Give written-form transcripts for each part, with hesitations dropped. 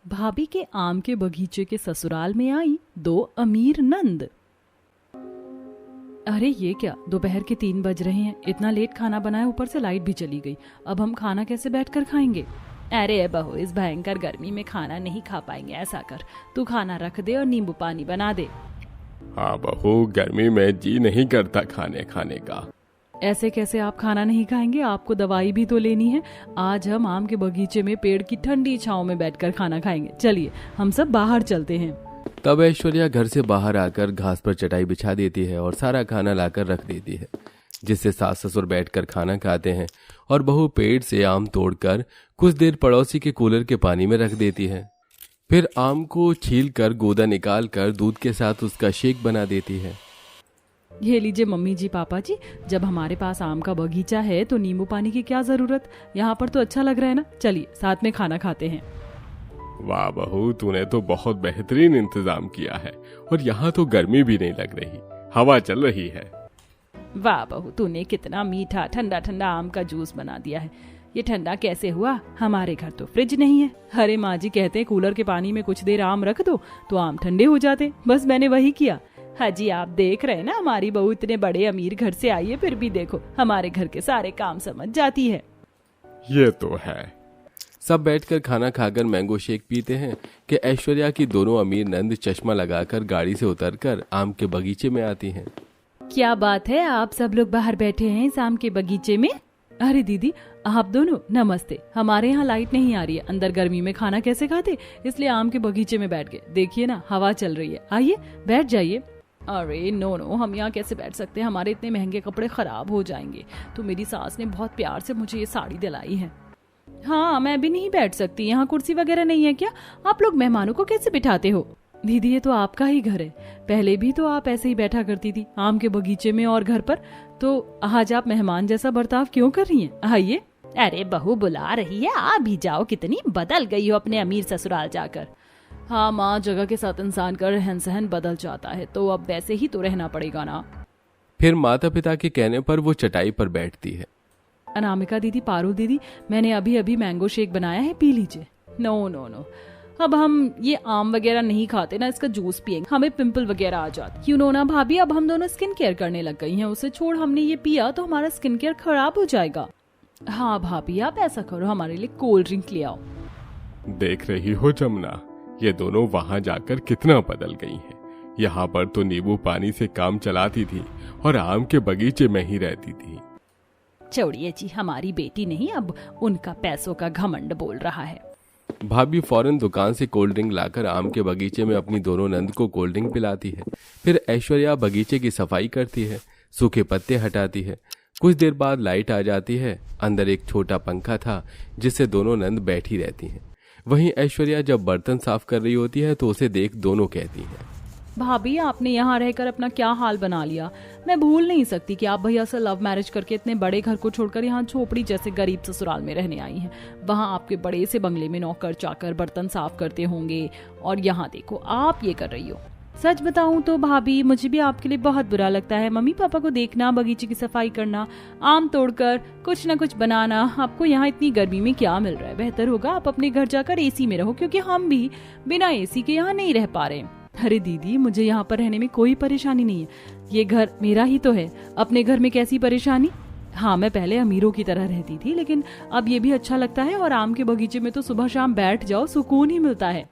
भाभी के आम के बगीचे के ससुराल में आई दो अमीर नंद। अरे ये क्या, दोपहर के 3 बज रहे हैं, इतना लेट खाना बनाया, ऊपर से लाइट भी चली गई। अब हम खाना कैसे बैठकर खाएंगे? अरे बहू, इस भयंकर गर्मी में खाना नहीं खा पाएंगे। ऐसा कर, तू खाना रख दे और नींबू पानी बना दे। हाँ बहू, गर्मी में जी नहीं करता खाने का। ऐसे कैसे आप खाना नहीं खाएंगे? आपको दवाई भी तो लेनी है। आज हम आम के बगीचे में पेड़ की ठंडी छांव में बैठकर खाना खाएंगे। चलिए हम सब बाहर चलते हैं। तब ऐश्वर्या घर से बाहर आकर घास पर चटाई बिछा देती है और सारा खाना लाकर रख देती है, जिससे सास ससुर बैठकर खाना खाते हैं और बहू पेड़ से आम तोड़कर कुछ देर पड़ोसी के कूलर के पानी में रख देती है। फिर आम को छीलकर गूदा निकाल कर दूध के साथ उसका शेक बना देती है। ये लीजिए मम्मी जी, पापा जी, जब हमारे पास आम का बगीचा है तो नींबू पानी की क्या जरूरत? यहाँ पर तो अच्छा लग रहा है ना। चलिए साथ में खाना खाते हैं। वाह बहू, तूने तो बहुत बेहतरीन इंतजाम किया है और यहाँ तो गर्मी भी नहीं लग रही, हवा चल रही है। वाह बहू, तूने कितना मीठा ठंडा ठंडा आम का जूस बना दिया है। ये ठंडा कैसे हुआ? हमारे घर तो फ्रिज नहीं है। अरे माँ जी कहते हैं कूलर के पानी में कुछ देर आम रख दो तो आम ठंडे हो जाते। बस मैंने वही किया। हाँ जी, आप देख रहे हैं ना, हमारी बहू इतने बड़े अमीर घर से आई है, फिर भी देखो हमारे घर के सारे काम समझ जाती है। ये तो है। सब बैठकर खाना खाकर मैंगो शेक पीते हैं कि ऐश्वर्या की दोनों अमीर नंद चश्मा लगाकर गाड़ी से उतरकर आम के बगीचे में आती हैं। क्या बात है, आप सब लोग बाहर बैठे हैं इस आम के बगीचे में? अरे दीदी, आप दोनों नमस्ते। हमारे यहाँ लाइट नहीं आ रही है, अंदर गर्मी में खाना कैसे खाते, इसलिए आम के बगीचे में बैठ गए। देखिए ना, हवा चल रही है, आइए बैठ जाइए। अरे नो, हम यहाँ कैसे बैठ सकते हैं, हमारे इतने महंगे कपड़े खराब हो जाएंगे। तो मेरी सास ने बहुत प्यार से मुझे ये साड़ी दिलाई है। हाँ, मैं भी नहीं बैठ सकती, यहाँ कुर्सी वगैरह नहीं है क्या? आप लोग मेहमानों को कैसे बिठाते हो? दीदी ये तो आपका ही घर है, पहले भी तो आप ऐसे ही बैठा करती थी आम के बगीचे में और घर पर, तो आज आप मेहमान जैसा बर्ताव क्यों कर रही हैं? आइए। अरे बहू बुला रही है, आप भी जाओ, कितनी बदल गई हो अपने अमीर ससुराल जाकर। हाँ माँ, जगह के साथ इंसान का रहन सहन बदल जाता है, तो अब वैसे ही तो रहना पड़ेगा ना। फिर माता पिता के कहने पर वो चटाई पर बैठती है। अनामिका दीदी, पारुल दीदी, मैंने अभी अभी मैंगो शेक बनाया है, पी लीजिए। नो, अब हम ये आम वगैरह नहीं खाते ना, इसका जूस पिएंगे, हमें पिंपल वगैरह आ जाते। यू नो ना भाभी, अब हम दोनों स्किन केयर करने लग गई हैं। उसे छोड़, हमने ये पिया तो हमारा स्किन केयर खराब हो जाएगा। हाँ भाभी, आप ऐसा करो, हमारे लिए कोल्ड ड्रिंक ले आओ। देख रही हो जमुना, ये दोनों वहाँ जाकर कितना बदल गई हैं। यहाँ पर तो नींबू पानी से काम चलाती थी और आम के बगीचे में ही रहती थी। छोड़िए जी, हमारी बेटी नहीं, अब उनका पैसों का घमंड बोल रहा है। भाभी फौरन दुकान से कोल्ड ड्रिंक लाकर आम के बगीचे में अपनी दोनों नंद को कोल्ड ड्रिंक पिलाती है। फिर ऐश्वर्या बगीचे की सफाई करती है, सूखे पत्ते हटाती है। कुछ देर बाद लाइट आ जाती है। अंदर एक छोटा पंखा था जिससे दोनों नंद बैठी रहती हैं। वहीं ऐश्वर्या जब बर्तन साफ कर रही होती है तो उसे देख दोनों कहती हैं, भाभी आपने यहाँ रहकर अपना क्या हाल बना लिया। मैं भूल नहीं सकती कि आप भैया से लव मैरिज करके इतने बड़े घर को छोड़कर यहाँ झोपड़ी जैसे गरीब ससुराल में रहने आई हैं। वहाँ आपके बड़े से बंगले में नौकर चाकर बर्तन साफ करते होंगे, और यहाँ देखो आप ये कर रही हो। सच बताऊं तो भाभी, मुझे भी आपके लिए बहुत बुरा लगता है। मम्मी पापा को देखना, बगीचे की सफाई करना, आम तोड़कर कुछ न कुछ बनाना। आपको यहाँ इतनी गर्मी में क्या मिल रहा है? बेहतर होगा आप अपने घर जाकर एसी में रहो, क्योंकि हम भी बिना एसी के यहाँ नहीं रह पा रहे। अरे दीदी, मुझे यहाँ पर रहने में कोई परेशानी नहीं है, ये घर मेरा ही तो है। अपने घर में कैसी परेशानी? हाँ, मैं पहले अमीरों की तरह रहती थी, लेकिन अब ये भी अच्छा लगता है, और आम के बगीचे में तो सुबह शाम बैठ जाओ, सुकून ही मिलता है।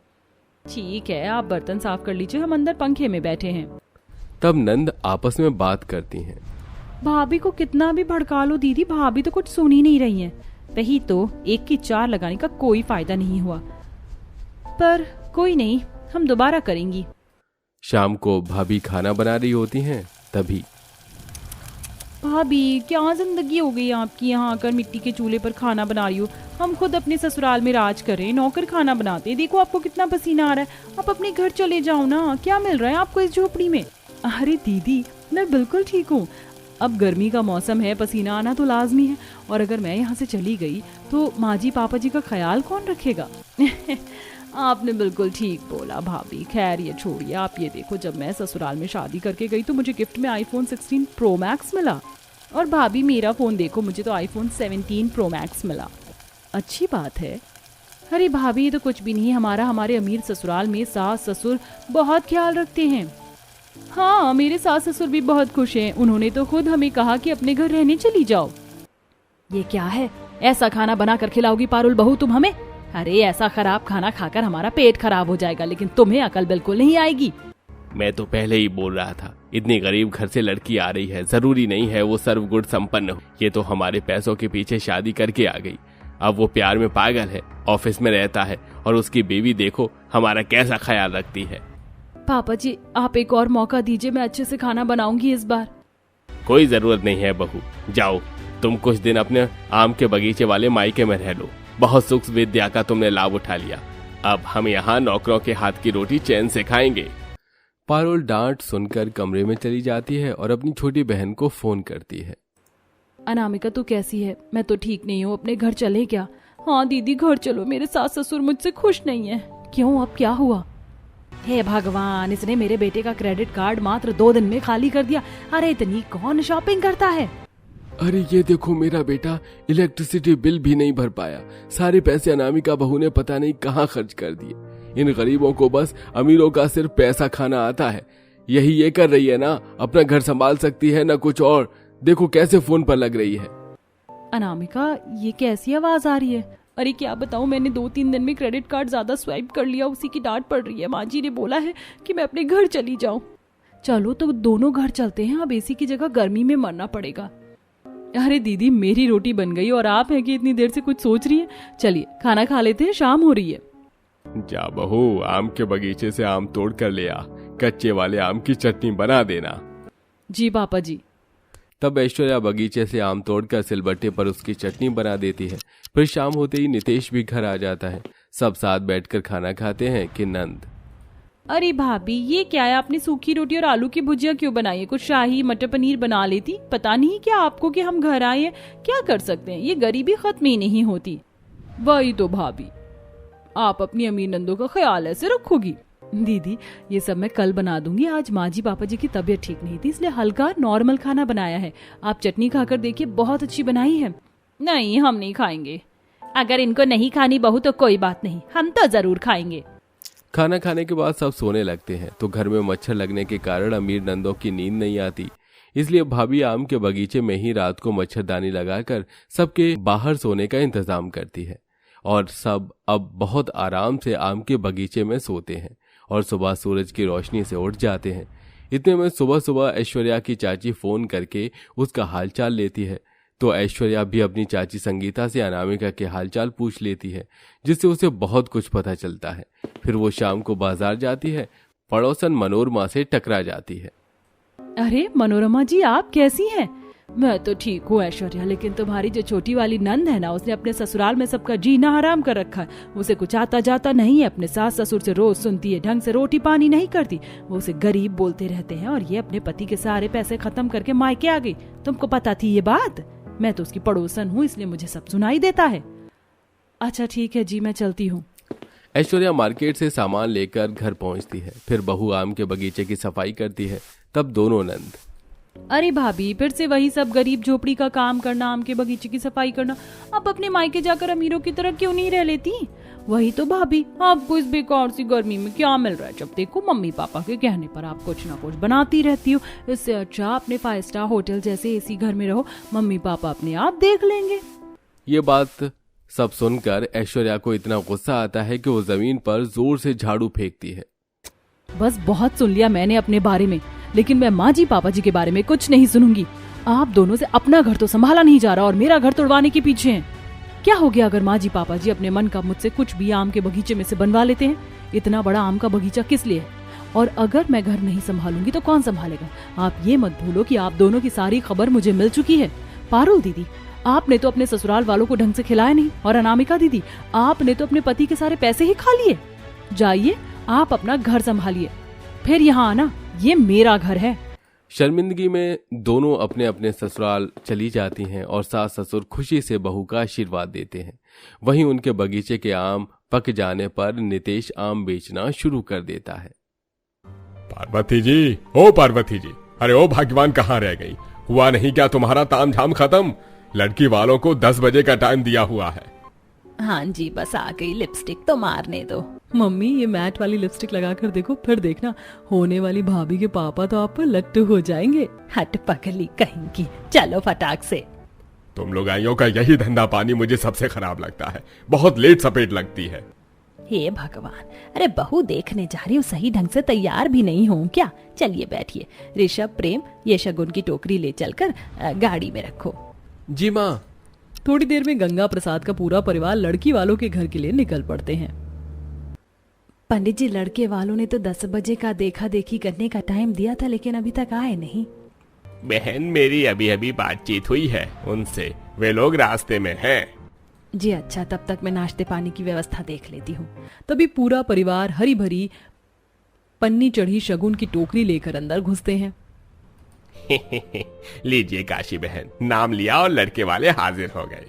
ठीक है, आप बर्तन साफ कर लीजिए, हम अंदर पंखे में बैठे हैं। तब नंद आपस में बात करती हैं। भाभी को कितना भी भड़का लो दीदी, भाभी तो कुछ सुन ही नहीं रही हैं। वही तो, एक की चार लगाने का कोई फायदा नहीं हुआ, पर कोई नहीं, हम दोबारा करेंगी। शाम को भाभी खाना बना रही होती हैं, तभी भाभी क्या जिंदगी हो गई आपकी, यहाँ आकर मिट्टी के चूल्हे पर खाना बना रही हो। हम खुद अपने ससुराल में राज कर रहे हैं, नौकर खाना बनाते हैं। देखो आपको कितना पसीना आ रहा है, आप अपने घर चले जाओ ना। क्या मिल रहा है आपको इस झोपड़ी में? अरे दीदी, मैं बिल्कुल ठीक हूँ। अब गर्मी का मौसम है, पसीना आना तो लाजमी है, और अगर मैं यहाँ से चली गई तो माँ जी पापा जी का ख्याल कौन रखेगा? आपने बिल्कुल ठीक बोला भाभी। खैर ये छोड़िए, आप ये देखो, जब मैं ससुराल में शादी करके गई तो मुझे गिफ्ट में iPhone 16 Pro Max मिला, और भाभी मेरा फोन देखो, मुझे तो iPhone 17 Pro Max मिला। अच्छी बात है। अरे भाभी ये तो कुछ भी नहीं, हमारे अमीर ससुराल में सास ससुर बहुत ख्याल रखते हैं। हाँ मेरे सास ससुर भी बहुत खुश हैं, उन्होंने तो खुद हमें कहा कि अपने घर रहने चली जाओ। ये क्या है, ऐसा खाना बनाकर खिलाओगी पारुल बहू तुम हमें? अरे ऐसा खराब खाना खाकर हमारा पेट खराब हो जाएगा, लेकिन तुम्हें अकल बिल्कुल नहीं आएगी। मैं तो पहले ही बोल रहा था, इतनी गरीब घर से लड़की आ रही है, जरूरी नहीं है वो सर्वगुण संपन्न हो। ये तो हमारे पैसों के पीछे शादी करके आ गई। अब वो प्यार में पागल है, ऑफिस में रहता है और उसकी बीवी देखो हमारा कैसा ख्याल रखती है। पापा जी आप एक और मौका दीजिए, मैं अच्छे से खाना बनाऊंगी इस बार। कोई जरूरत नहीं है बहू, जाओ तुम कुछ दिन अपने आम के बगीचे वाले मायके में रह लो। बहुत सुख विद्या का तुमने लाभ उठा लिया, अब हम यहाँ नौकरों के हाथ की रोटी चैन से खाएंगे। पारुल डांट सुनकर कमरे में चली जाती है और अपनी छोटी बहन को फोन करती है। अनामिका तू कैसी है? मैं तो ठीक नहीं हूँ, अपने घर चले क्या? हाँ दीदी घर चलो, मेरे सास ससुर मुझसे खुश नहीं है। क्यों, अब क्या हुआ? हे भगवान, इसने मेरे बेटे का क्रेडिट कार्ड मात्र 2 दिन में खाली कर दिया। अरे इतनी कौन शॉपिंग करता है? अरे ये देखो मेरा बेटा इलेक्ट्रिसिटी बिल भी नहीं भर पाया, सारे पैसे अनामिका बहू ने पता नहीं कहाँ खर्च कर दिए। इन गरीबों को बस अमीरों का सिर्फ पैसा खाना आता है। यही ये कर रही है ना, अपना घर संभाल सकती है ना कुछ और। देखो कैसे फोन पर लग रही है। अनामिका ये कैसी आवाज आ रही है? अरे क्या बताऊं, मैंने 2-3 दिन में क्रेडिट कार्ड ज्यादा स्वाइप कर लिया, उसी की डांट पड़ रही है। माँ जी ने बोला है कि मैं अपने घर चली जाऊं। चलो तो दोनों घर चलते हैं, अब एसी की जगह गर्मी में मरना पड़ेगा। अरे दीदी मेरी रोटी बन गई और आप है कि इतनी देर से कुछ सोच रही है। चलिए खाना खा लेते हैं, शाम हो रही है। जा बहू, आम के बगीचे से आम तोड़ कर ले आ, कच्चे वाले आम की चटनी बना देना। जी पापा जी। तब ऐश्वर्या बगीचे से आम तोड़कर सिलबट्टे पर उसकी चटनी बना देती है। फिर शाम होते ही नितेश भी घर आ जाता है। सब साथ बैठकर खाना खाते हैं कि नंद, अरे भाभी ये क्या है, आपने सूखी रोटी और आलू की भुजिया क्यों बनाई है? कुछ शाही मटर पनीर बना लेती। पता नहीं क्या आपको कि हम घर आए हैं, क्या कर सकते हैं, ये गरीबी खत्म ही नहीं होती। वही तो भाभी, आप अपनी अमीर नंदों का ख्याल ऐसे रखोगी। दीदी ये सब मैं कल बना दूंगी, आज माँ जी पापा जी की तबीयत ठीक नहीं थी इसलिए हल्का नॉर्मल खाना बनाया है। आप चटनी खाकर देखिए, बहुत अच्छी बनाई है। नहीं हम नहीं खाएंगे। अगर इनको नहीं खानी बहू तो कोई बात नहीं, हम तो जरूर खाएंगे। खाना खाने के बाद सब सोने लगते हैं तो घर में मच्छर लगने के कारण अमीर नंदों की नींद नहीं आती। इसलिए भाभी आम के बगीचे में ही रात को मच्छरदानी लगाकर सबके बाहर सोने का इंतजाम करती है और सब अब बहुत आराम से आम के बगीचे में सोते हैं और सुबह सूरज की रोशनी से उठ जाते हैं। इतने में सुबह सुबह ऐश्वर्या की चाची फोन करके उसका हालचाल लेती है तो ऐश्वर्या भी अपनी चाची संगीता से अनामिका के हालचाल पूछ लेती है, जिससे उसे बहुत कुछ पता चलता है। फिर वो शाम को बाजार जाती है, पड़ोसन मनोरमा से टकरा जाती है। अरे मनोरमा जी आप कैसी हैं? मैं तो ठीक हूँ ऐश्वर्या, लेकिन तुम्हारी जो छोटी वाली नंद है ना, उसने अपने ससुराल में सबका जीना हराम कर रखा है। उसे कुछ आता जाता नहीं है, अपने सास ससुर से रोज सुनती है, ढंग से रोटी पानी नहीं करती, वो उसे गरीब बोलते रहते हैं और ये अपने पति के सारे पैसे खत्म करके मायके आ गई। तुमको पता थी ये बात? मैं तो उसकी पड़ोसन हूँ इसलिए मुझे सब सुनाई देता है। अच्छा ठीक है जी, मैं चलती हूँ। ऐश्वर्या मार्केट से सामान लेकर घर पहुँचती है। फिर बहू आम के बगीचे की सफाई करती है। तब दोनों नंद, अरे भाभी फिर से वही सब गरीब झोपड़ी का काम करना, आम के बगीचे की सफाई करना। आप अपने मायके जाकर अमीरों की तरह क्यों नहीं रह लेती? वही तो भाभी, आपको इस बेकार सी गर्मी में क्या मिल रहा है? जब देखो मम्मी पापा के कहने पर आप कुछ ना कुछ बनाती रहती हो। इससे अच्छा अपने 5 स्टार होटल जैसे एसी घर में रहो, मम्मी पापा अपने आप देख लेंगे। ये बात सब सुनकर ऐश्वर्या को इतना गुस्सा आता है कि वो जमीन पर जोर से झाड़ू फेंकती है। बस बहुत सुन लिया मैंने अपने बारे में, लेकिन मैं माँ जी पापा जी के बारे में कुछ नहीं सुनूंगी। आप दोनों से अपना घर तो संभाला नहीं जा रहा और मेरा घर तोड़वाने के पीछे हैं। क्या हो गया अगर माँ जी पापा जी अपने मन का मुझसे कुछ भी आम के बगीचे में से बनवा लेते हैं? इतना बड़ा आम का बगीचा किस लिए है? और अगर मैं घर नहीं संभालूंगी तो कौन संभालेगा? आप ये मत भूलो कि आप दोनों की सारी खबर मुझे मिल चुकी है। पारुल दीदी आपने तो अपने ससुराल वालों को ढंग से खिलाया नहीं, और अनामिका दीदी आपने तो अपने पति के सारे पैसे ही खा लिए। जाइए आप अपना घर संभालिए, फिर यहाँ आना, ये मेरा घर है। शर्मिंदगी में दोनों अपने अपने ससुराल चली जाती हैं और सास ससुर खुशी से बहू का आशीर्वाद देते हैं। वहीं उनके बगीचे के आम पक जाने पर नितेश आम बेचना शुरू कर देता है। पार्वती जी, ओ पार्वती जी, अरे ओ भाग्यवान कहाँ रह गई? हुआ नहीं क्या तुम्हारा ताम झाम खत्म? लड़की वालों को 10 बजे का टाइम दिया हुआ है। हाँ जी, बस आ गई, लिपस्टिक तो मारने दो। मम्मी ये मैट वाली लिपस्टिक लगा कर देखो, फिर देखना होने वाली भाभी के पापा तो आप पर लट्टू हो जाएंगे। हट पकली कहीं की, चलो फटाक से। तुम लोग आइयों का यही धंधा पानी मुझे सबसे खराब लगता है, बहुत लेट सपेट लगती है। हे भगवान, अरे बहू देखने जा रही हूँ, सही ढंग से तैयार भी नहीं हूँ क्या? चलिए बैठिए। ऋषभ, प्रेम, ये शगुन की टोकरी ले चलकर गाड़ी में रखो। जी माँ। थोड़ी देर में गंगा प्रसाद का पूरा परिवार लड़की वालों के घर के लिए निकल पड़ते हैं। पंडित जी, लड़के वालों ने तो 10 बजे का देखा देखी करने का टाइम दिया था, लेकिन अभी तक आए नहीं। बहन, मेरी अभी अभी बातचीत हुई है उनसे, वे लोग रास्ते में हैं। जी अच्छा, तब तक मैं नाश्ते पानी की व्यवस्था देख लेती हूँ। तभी पूरा परिवार हरी भरी पन्नी चढ़ी शगुन की टोकरी लेकर अंदर घुसते हैं। लीजिए काशी बहन, नाम लिया और लड़के वाले हाजिर हो गए।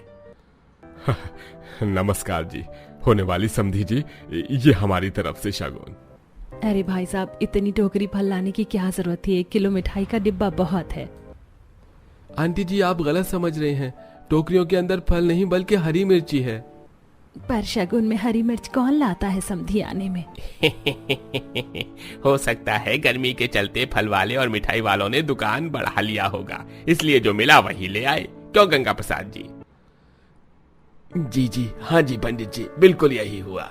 नमस्कार जी, होने वाली समधी जी, ये हमारी तरफ से शगुन। अरे भाई साहब, इतनी टोकरी फल लाने की क्या जरूरत थी? 1 किलो मिठाई का डिब्बा बहुत है। आंटी जी, आप गलत समझ रहे हैं, टोकरियों के अंदर फल नहीं बल्कि हरी मिर्ची है। पर शगुन में हरी मिर्च कौन लाता है समधी आने में? हो सकता है गर्मी के चलते फल वाले और मिठाई वालों ने दुकान बढ़ा लिया होगा, इसलिए जो मिला वही ले आए। क्यों गंगा प्रसाद जी? जी जी, हाँ जी पंडित जी, बिल्कुल यही हुआ।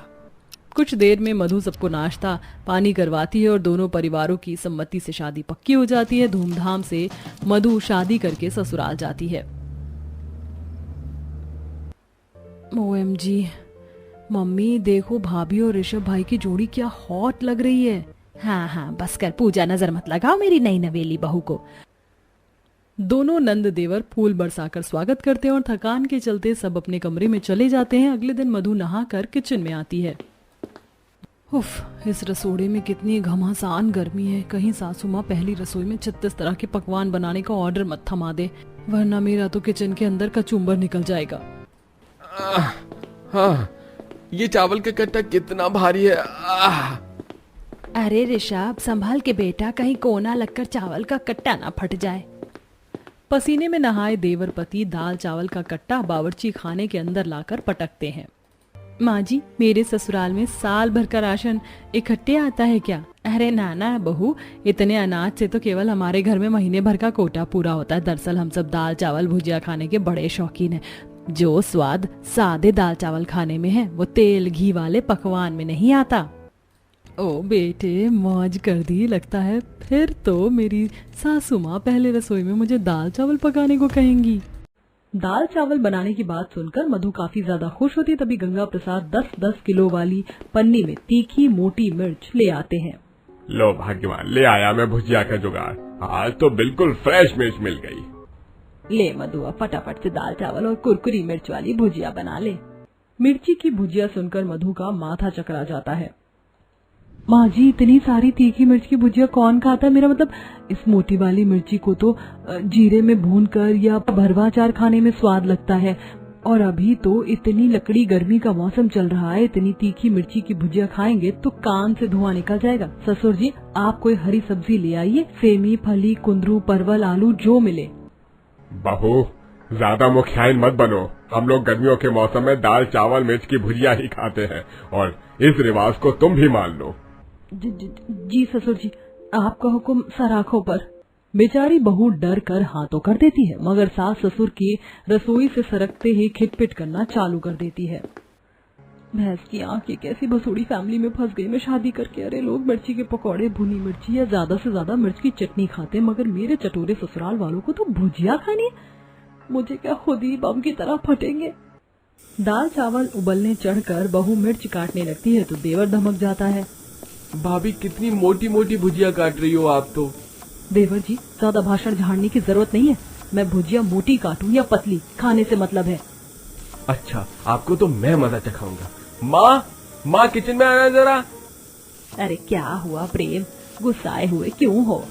कुछ देर में मधु सबको नाश्ता पानी करवाती है और दोनों परिवारों की सम्मति से शादी पक्की हो जाती है। धूमधाम से मधु शादी करके ससुराल जाती है। OMG, मम्मी देखो, भाभी और ऋषभ भाई की जोड़ी क्या हॉट लग रही है। हाँ हाँ बस कर, पूजा नजर मत लगाओ मेरी नई नवेली बहू को। दोनों नंद देवर फूल बरसाकर स्वागत करते हैं और थकान के चलते सब अपने कमरे में चले जाते हैं। अगले दिन मधु नहाकर किचन में आती है। उफ, इस रसोड़े में कितनी घमासान गर्मी है। कहीं सासू माँ पहली रसोई में 36 तरह के पकवान बनाने का ऑर्डर मत थमा दे, वरना मेरा तो किचन के अंदर का चुंबर निकल जाएगा। हाँ, ये चावल का कट्टा कितना भारी है। अरे ऋषभ, संभाल के बेटा, कहीं कोना लगकर चावल का कट्टा ना फट जाए। पसीने में नहाए देवर पति दाल चावल का कट्टा बावर्ची खाने के अंदर लाकर पटकते हैं। माँ जी, मेरे ससुराल में साल भर का राशन इकट्ठे आता है क्या? अरे नाना बहू, इतने अनाज से तो केवल हमारे घर में महीने भर का कोटा पूरा होता है। दरअसल हम सब दाल चावल भुजिया खाने के बड़े शौकीन हैं। जो स्वाद सादे दाल चावल खाने में है, वो तेल घी वाले पकवान में नहीं आता। ओ बेटे, मौज कर दी लगता है। फिर तो मेरी सासू माँ पहले रसोई में मुझे दाल चावल पकाने को कहेंगी। दाल चावल बनाने की बात सुनकर मधु काफी ज्यादा खुश होती। तभी गंगा प्रसाद 10-10 किलो वाली पन्नी में तीखी मोटी मिर्च ले आते हैं। लो भाग्यवान, ले आया मैं भुजिया का जुगाड़। आज तो बिल्कुल फ्रेश मिर्च मिल गई। ले मधु, अब फटाफट से दाल चावल और कुरकुरी मिर्च वाली भुजिया बना ले। मिर्ची की भुजिया सुनकर मधु का माथा चकरा जाता है। माँ जी, इतनी सारी तीखी मिर्च की भुजिया कौन खाता है? मेरा मतलब, इस मोटी वाली मिर्ची को तो जीरे में भूनकर या भरवा अचार खाने में स्वाद लगता है। और अभी तो इतनी लकड़ी गर्मी का मौसम चल रहा है, इतनी तीखी मिर्ची की भुजिया खाएंगे तो कान से धुआं निकल जाएगा। ससुर जी, आप कोई हरी सब्जी ले आइए, सेमी, फली, कुंदरू, परवल, आलू जो मिले। बहू, ज्यादा मुखियाइन मत बनो। हम लोग गर्मियों के मौसम में दाल चावल मिर्च की भुजिया ही खाते हैं और इस रिवाज को तुम भी मान लो। जी ससुर जी, आपका हुक्म सर आंखों पर। बेचारी बहू डर कर हाँ तो कर देती है, मगर सास ससुर की रसोई से सरकते ही खिटपिट करना चालू कर देती है। भैंस की आंख, ये कैसी बसूड़ी फैमिली में फंस गई मैं शादी करके। अरे लोग मिर्ची के पकौड़े, भुनी मिर्ची या ज्यादा से ज्यादा मिर्च की चटनी खाते, मगर मेरे चटोरे ससुराल वालों को तो भुजिया खानी है। मुझे क्या खुद ही बम की तरह फटेंगे। दाल चावल उबलने चढ़कर बहू मिर्च काटने लगती है तो देवर धमक जाता है। भाभी, कितनी मोटी मोटी भुजिया काट रही हो आप तो। देवर जी, ज्यादा भाषण झाड़ने की जरूरत नहीं है। मैं भुजिया मोटी काटूं या पतली, खाने से मतलब है। अच्छा, आपको तो मैं मजा चखाऊंगा। माँ किचन में आना जरा। अरे क्या हुआ प्रेम, गुस्साए हुए क्यों हो?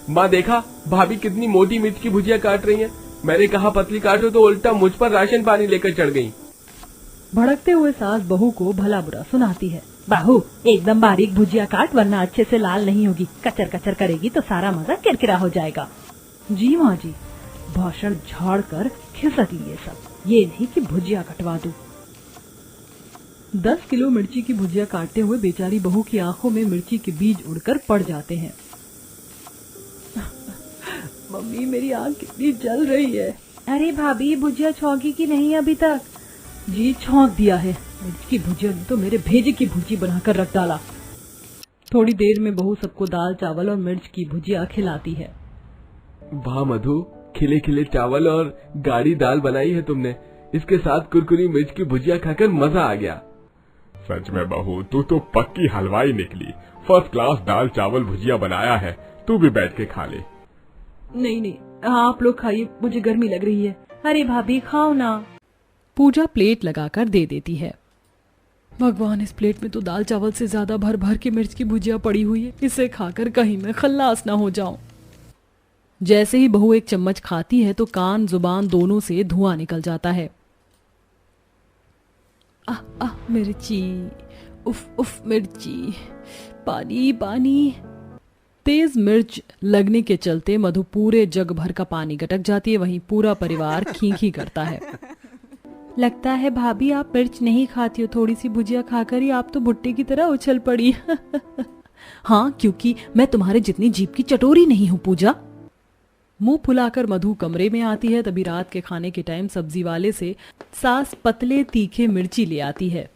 माँ देखा, भाभी कितनी मोटी मिर्च की भुजिया काट रही है। मैंने कहा पतली काटो तो उल्टा मुझ पर राशन पानी लेकर चढ़ गई। भड़कते हुए सास बहू को भला बुरा सुनाती है। बहू, एकदम बारीक भुजिया काट, वरना अच्छे से लाल नहीं होगी। कचर कचर करेगी तो सारा मजा किरकिरा हो जाएगा। जी माँ जी, भाषण झाड़ कर खिसक लिए सब, ये नहीं कि भुजिया कटवा दूं। 10 किलो मिर्ची की भुजिया काटते हुए बेचारी बहू की आंखों में मिर्ची के बीज उड़कर पड़ जाते हैं। मम्मी मेरी आंख कितनी जल रही है। अरे भाभी भुजिया छौंकी की नहीं अभी तक? जी छौंक दिया है। मिर्च की भुजिया ने तो मेरे भेजे की भुजी बनाकर रख डाला। थोड़ी देर में बहू सबको दाल चावल और मिर्च की भुजिया खिलाती है। वाह मधु, खिले खिले चावल और गाढ़ी दाल बनाई है तुमने। इसके साथ कुरकुरी मिर्च की भुजिया खाकर मजा आ गया। सच में बहू, तू तो पक्की हलवाई निकली। फर्स्ट क्लास दाल चावल भुजिया बनाया है, तू भी बैठ के खा ले। नहीं नहीं, आप लोग खाइए, मुझे गर्मी लग रही है। अरे भाभी खाओ ना। पूजा प्लेट लगाकर दे देती है। भगवान, इस प्लेट में तो दाल चावल से ज्यादा भर भर के मिर्च की भुजिया पड़ी हुई है। इसे खाकर कहीं मैं खल्लास ना हो जाऊं। जैसे ही बहू एक चम्मच खाती है तो कान जुबान दोनों से धुआं निकल जाता है। आह आह मिर्ची, उफ उफ मिर्ची, पानी पानी। तेज मिर्च लगने के चलते मधु पूरे जग भर का पानी गटक जाती है। वहीं पूरा परिवार खींखी करता है। लगता है भाभी आप मिर्च नहीं खाती हो, थोड़ी सी भुजिया खाकर ही आप तो भुट्टे की तरह उछल पड़ी। हाँ, क्योंकि मैं तुम्हारे जितनी जीभ की चटोरी नहीं हूँ पूजा। मुंह फुलाकर मधु कमरे में आती है। तभी रात के खाने के टाइम सब्जी वाले से सास पतले तीखे मिर्ची ले आती है।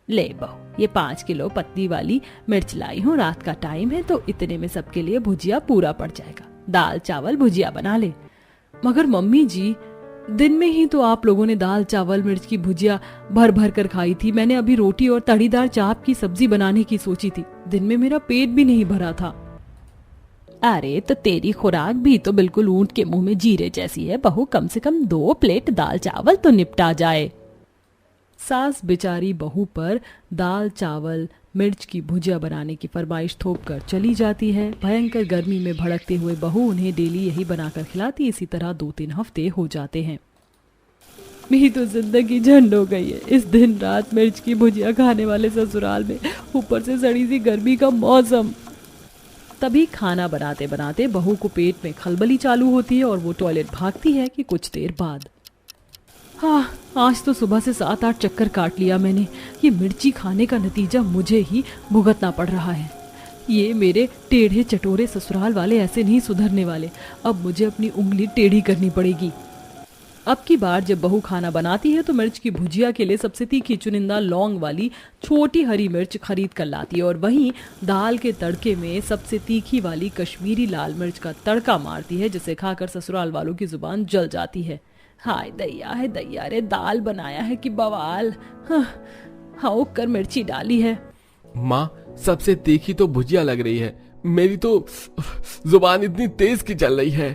ले बहू, ये 5 किलो पतली वाली मिर्च लाई हूँ। रात का टाइम है तो इतने में सबके लिए भुजिया पूरा पड़ जाएगा। दाल चावल भुजिया बना ले। मगर मम्मी जी, दिन में ही तो आप लोगों ने दाल चावल मिर्च की भुजिया भर भर कर खाई थी। मैंने अभी रोटी और तड़ीदार चाप की सब्जी बनाने की सोची थी। दिन में मेरा पेट भी नहीं भरा था। अरे तो तेरी खुराक भी तो बिल्कुल ऊंट के मुंह में जीरे जैसी है बहू। कम से कम 2 प्लेट दाल चावल तो निपटा जाए। सास बेचारी बहू पर दाल चावल मिर्च की भुजिया बनाने की फरमाइश थोप कर चली जाती है। भयंकर गर्मी में भड़कते हुए बहू उन्हें डेली यही बनाकर खिलाती। इसी तरह 2-3 हफ्ते हो जाते हैं। मेरी तो जिंदगी झंड हो गई है। इस दिन रात मिर्च की भुजिया खाने वाले ससुराल में, ऊपर से सड़ी सी गर्मी का मौसम। तभी खाना बनाते बनाते बहू को पेट में खलबली चालू होती है और वो टॉयलेट भागती है कि कुछ देर बाद। हाँ, आज तो सुबह से 7-8 चक्कर काट लिया मैंने। ये मिर्ची खाने का नतीजा मुझे ही भुगतना पड़ रहा है। ये मेरे टेढ़े चटोरे ससुराल वाले ऐसे नहीं सुधरने वाले। अब मुझे अपनी उंगली टेढ़ी करनी पड़ेगी। अब की बार जब बहू खाना बनाती है तो मिर्च की भुजिया के लिए सबसे तीखी चुनिंदा लौंग वाली छोटी हरी मिर्च खरीद कर लाती है और वहीं दाल के तड़के में सबसे तीखी वाली कश्मीरी लाल मिर्च का तड़का मारती है, जिसे खाकर ससुराल वालों की जुबान जल जाती है। हाय दैया है दैया रे, दाल बनाया है कि बवाल। हाँ कर मिर्ची डाली है। माँ, सबसे तीखी तो भुजिया लग रही है। मेरी तो जुबान इतनी तेज की चल रही है।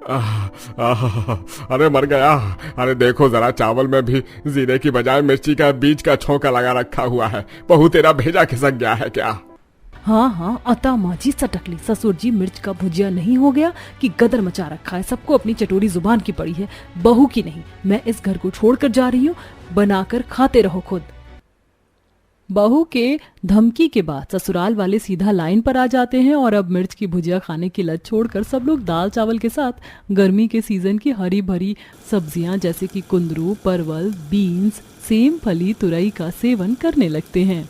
अरे मर गया। अरे देखो जरा, चावल में भी जीरे की बजाय मिर्ची का बीज का छोंका लगा रखा हुआ है। बहू तेरा भेजा खिसक गया है क्या? हाँ, अता माजी सटकली। ससुर जी, मिर्च का भुजिया नहीं हो गया कि गदर मचा रखा है। सबको अपनी चटोरी जुबान की पड़ी है, बहू की नहीं। मैं इस घर को छोड़कर जा रही हूँ, बनाकर खाते रहो खुद। बहू के धमकी के बाद ससुराल वाले सीधा लाइन पर आ जाते हैं और अब मिर्च की भुजिया खाने की लत छोड़कर सब लोग दाल चावल के साथ गर्मी के सीजन की हरी भरी सब्जियां जैसे कि कुंदरू, परवल, बीन्स, सेम फली, तुरई का सेवन करने लगते हैं।